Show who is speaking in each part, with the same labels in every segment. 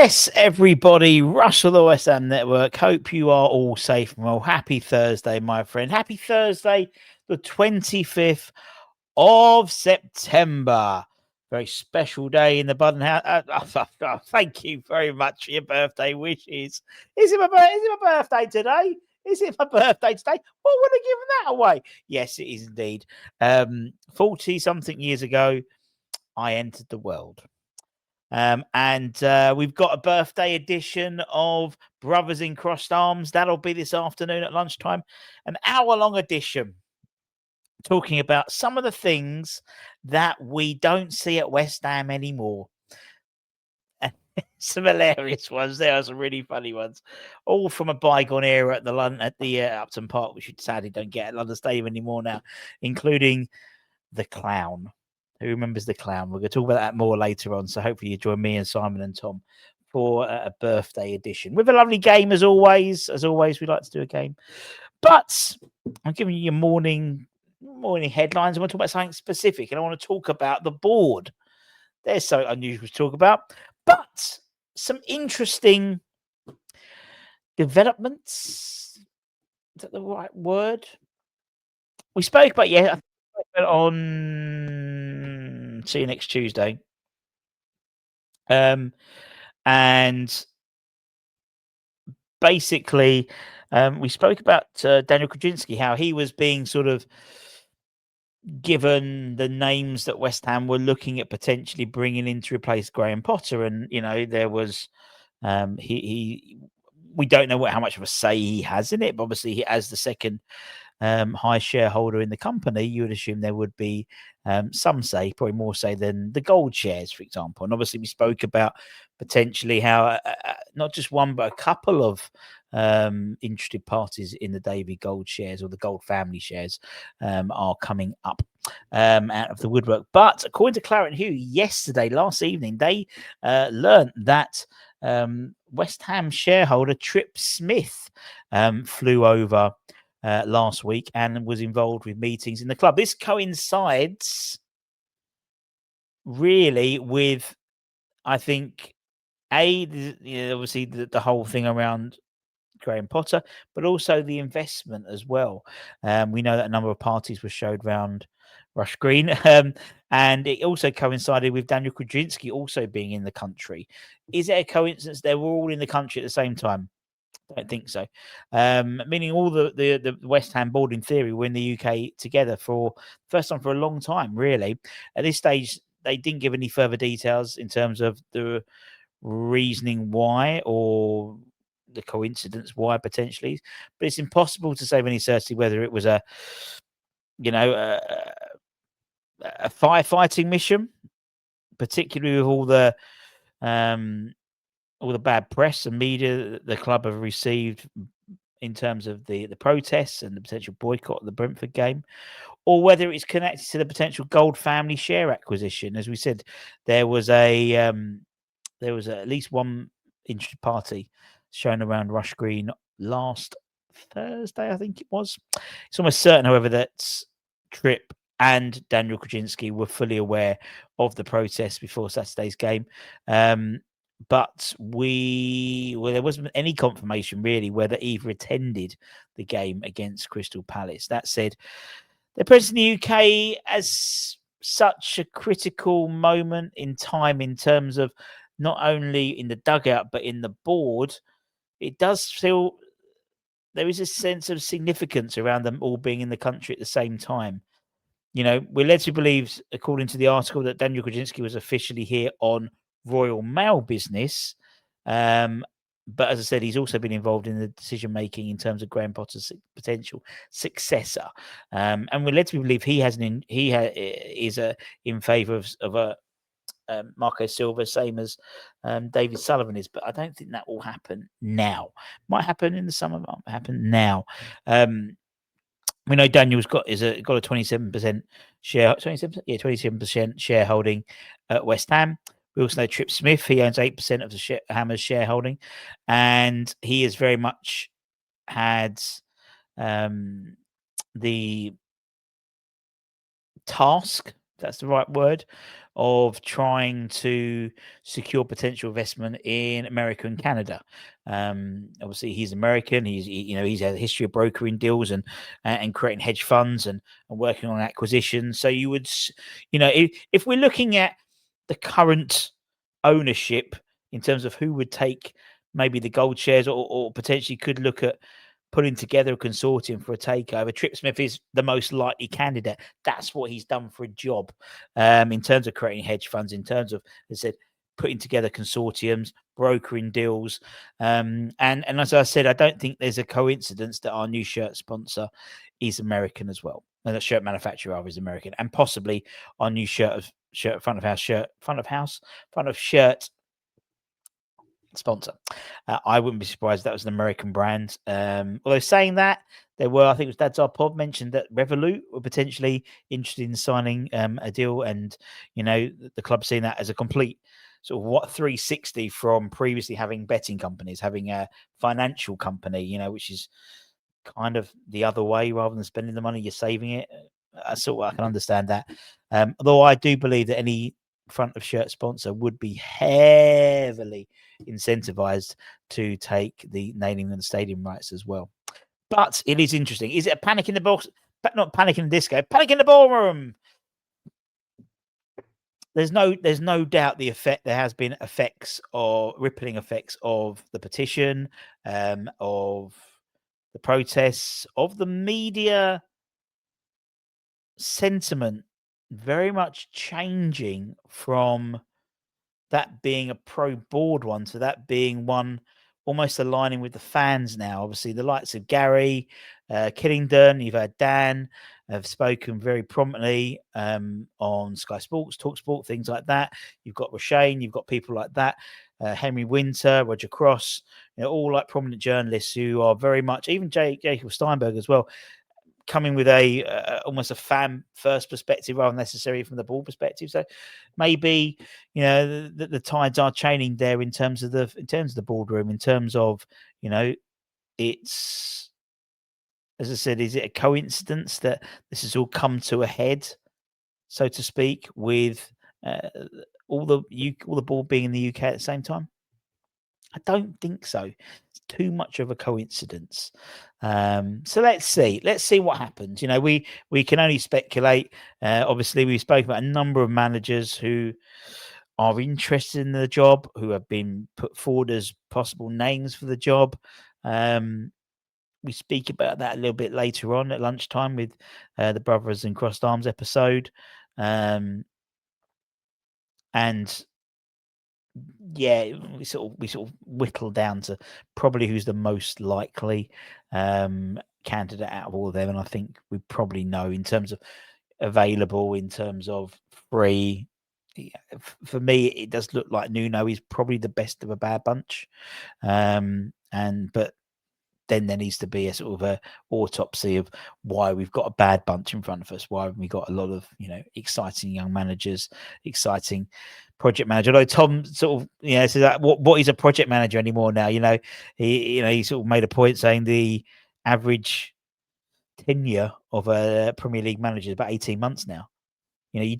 Speaker 1: Yes, everybody, Russell the West Ham Network. Hope you are all safe and well. Happy Thursday, my friend. Happy Thursday, the 25th of September. Very special day in the Budden House. Thank you very much for your birthday wishes. Is it my birthday today? Is it my birthday today? What would have given that away? Yes, it is indeed. 40-something years ago, I entered the world. And we've got a birthday edition of Brothers in Crossed Arms. That'll be this afternoon at lunchtime. An hour-long edition talking about some of the things that we don't see at West Ham anymore. Some hilarious ones. There are some really funny ones, all from a bygone era at the Upton Park, which you sadly don't get at London Stadium anymore now, including the clown. Who remembers the clown? We're going to talk about that more later on. So hopefully you join me and Simon and Tom for a birthday edition with a lovely game as always. As always, we like to do a game. But I'm giving you your morning headlines. I want to talk about something specific, and I want to talk about the board. There's something unusual to talk about, but some interesting developments. Is that the right word? We spoke about on see you next Tuesday. And basically, we spoke about Daniel Kretinsky, how he was being sort of given the names that West Ham were looking at potentially bringing in to replace Graham Potter, and there was we don't know how much of a say he has in it, but obviously he, as the second high shareholder in the company, you would assume there would be some say, probably more say than the gold shares, for example. And obviously we spoke about potentially how not just one but a couple of interested parties in the Davy Gold shares, or the Gold family shares, are coming up out of the woodwork. But according to Claret and Hugh, last evening, they learnt that West Ham shareholder Trip Smith flew over last week and was involved with meetings in the club. This coincides really with, I think, obviously the whole thing around Graham Potter, but also the investment as well. We know that a number of parties were showed round Rush Green, and it also coincided with Daniel Kretinsky also being in the country. Is it a coincidence they were all in the country at the same time? I don't think so. Meaning all the West Ham board, in theory, were in the UK together for first time for a long time, really. At this stage, they didn't give any further details in terms of the reasoning why, or the coincidence why potentially, but it's impossible to say with any certainty whether it was a firefighting mission, particularly with all the bad press and media that the club have received in terms of the protests and the potential boycott of the Brentford game, or whether it's connected to the potential Gold family share acquisition. As we said, there was at least one interested party shown around Rush Green last Thursday, I think it was. It's almost certain, however, that Tripp and Daniel Kretinsky were fully aware of the protests before Saturday's game. But there wasn't any confirmation really whether either attended the game against Crystal Palace. That said, their presence in the UK as such a critical moment in time in terms of not only in the dugout but in the board, it does feel there is a sense of significance around them all being in the country at the same time. We're led to believe, according to the article, that Daniel Kretinsky was officially here on Royal Mail business. But as I said, he's also been involved in the decision-making in terms of Graham Potter's potential successor. And we're led to believe he is in favour of a Marco Silva, same as David Sullivan is. But I don't think that will happen now. Might happen in the summer, might happen now. We know Daniel's got a 27% share, 27% shareholding at West Ham. We also know Trip Smith, he owns 8% of the Hammers shareholding, and he has very much had the task, if that's the right word, of trying to secure potential investment in America and Canada. Obviously, he's American. He's had a history of brokering deals and creating hedge funds and working on acquisitions. So you would, if we're looking at the current ownership in terms of who would take maybe the gold shares or potentially could look at putting together a consortium for a takeover, Tripp Smith is the most likely candidate. That's what he's done for a job in terms of creating hedge funds, in terms of, as I said, putting together consortiums, brokering deals. And as I said, I don't think there's a coincidence that our new shirt sponsor is American as well. And the shirt manufacturer is American, and possibly our new shirt front of shirt sponsor. I wouldn't be surprised if that was an American brand. Although saying that, there were, I think it was 𝗣𝗛𝗘 mentioned that Revolut were potentially interested in signing a deal, and the club seeing that as a complete sort of 360 from previously having betting companies, having a financial company, which is kind of the other way. Rather than spending the money, you're saving it. I can understand that. Although I do believe that any front of shirt sponsor would be heavily incentivized to take the naming and the stadium rights as well. But it is interesting. Is it a panic in the box? Not panic in the disco, panic in the ballroom. There's no doubt there has been effects or rippling effects of the petition, of the protests, of the media sentiment very much changing from that being a pro board one to that being one almost aligning with the fans now. Obviously, the likes of Gary, Killingdon, you've had Dan, have spoken very prominently on Sky Sports, TalkSport, things like that. You've got Roshane, you've got people like that, Henry Winter, Roger Cross, all like prominent journalists who are very much, even Jacob Steinberg as well, coming with almost a fan first perspective rather than necessarily from the ball perspective. So maybe the tides are changing there in terms of the boardroom, in terms of it's, as I said, is it a coincidence that this has all come to a head, so to speak, with all the ball being in the UK at the same time? I don't think so. It's too much of a coincidence. So let's see what happens. We can only speculate. Obviously, we've spoken about a number of managers who are interested in the job, who have been put forward as possible names for the job. We speak about that a little bit later on at lunchtime with the Brothers in Crossed Arms episode. And yeah, we sort of whittle down to probably who's the most likely candidate out of all of them, and I think we probably know in terms of available, in terms of free. For me, it does look like Nuno is probably the best of a bad bunch, but then there needs to be a sort of a autopsy of why we've got a bad bunch in front of us. Why haven't we got a lot of exciting young managers, exciting project manager? Although Tom sort of says that what is a project manager anymore now? He sort of made a point saying the average tenure of a Premier League manager is about 18 months now. You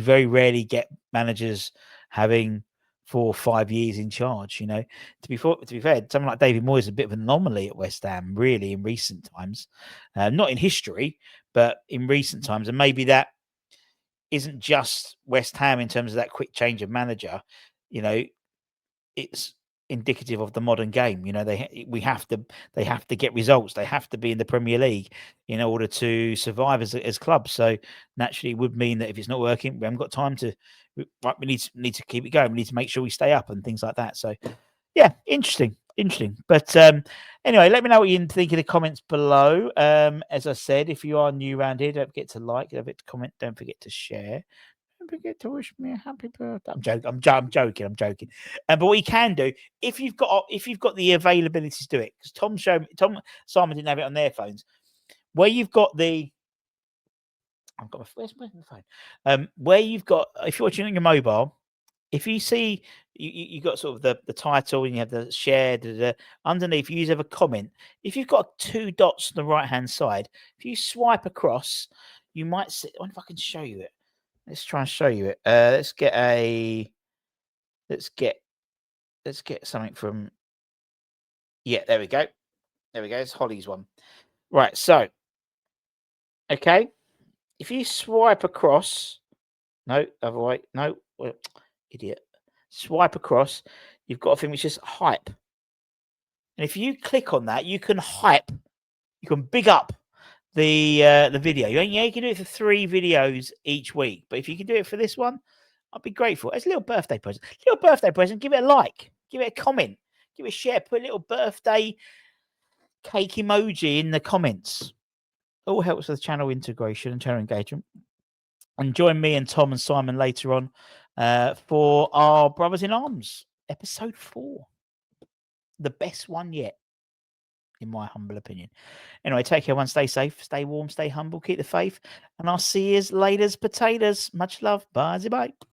Speaker 1: very rarely get managers having 4 or 5 years in charge. To be fair, someone like David Moyes is a bit of an anomaly at West Ham, really, in recent times. Not in history, but in recent times. And maybe that isn't just West Ham in terms of that quick change of manager. It's indicative of the modern game. They have to get results. They have to be in the Premier League in order to survive as clubs. So naturally, it would mean that if it's not working, we haven't got time to. We need to keep it going. We need to make sure we stay up and things like that. So yeah, interesting. But anyway, let me know what you think in the comments below. As I said, if you are new around here, don't forget to like, don't forget to comment, don't forget to share. Don't forget to wish me a happy birthday. I'm joking. But what you can do, if you've got the availability to do it, because Tom Simon didn't have it on their phones, where you've got the where's my phone? Where you've got, if you're watching on your mobile, if you see you got sort of the title and you have the share, underneath you have a comment. If you've got 2 dots on the right hand side, if you swipe across, you might see. I wonder if I can show you it. Let's try and show you it. Let's get something from. Yeah, there we go. There we go. It's Holly's one. Right. So, okay, if you swipe across, no, other way, no, well, idiot. Swipe across. You've got a thing which is hype, and if you click on that, you can hype. You can big up the video. Yeah, you can do it for 3 videos each week, but if you can do it for this one, I'd be grateful. It's a little birthday present. Little birthday present. Give it a like. Give it a comment. Give it a share. Put a little birthday cake emoji in the comments. All helps with channel integration and channel engagement. And join me and Tom and Simon later on for our Brothers in Arms episode 4. The best one yet, in my humble opinion. Anyway, take care, everyone. Stay safe, stay warm, stay humble, keep the faith. And I'll see you later, potatoes. Much love. Bye. Bye.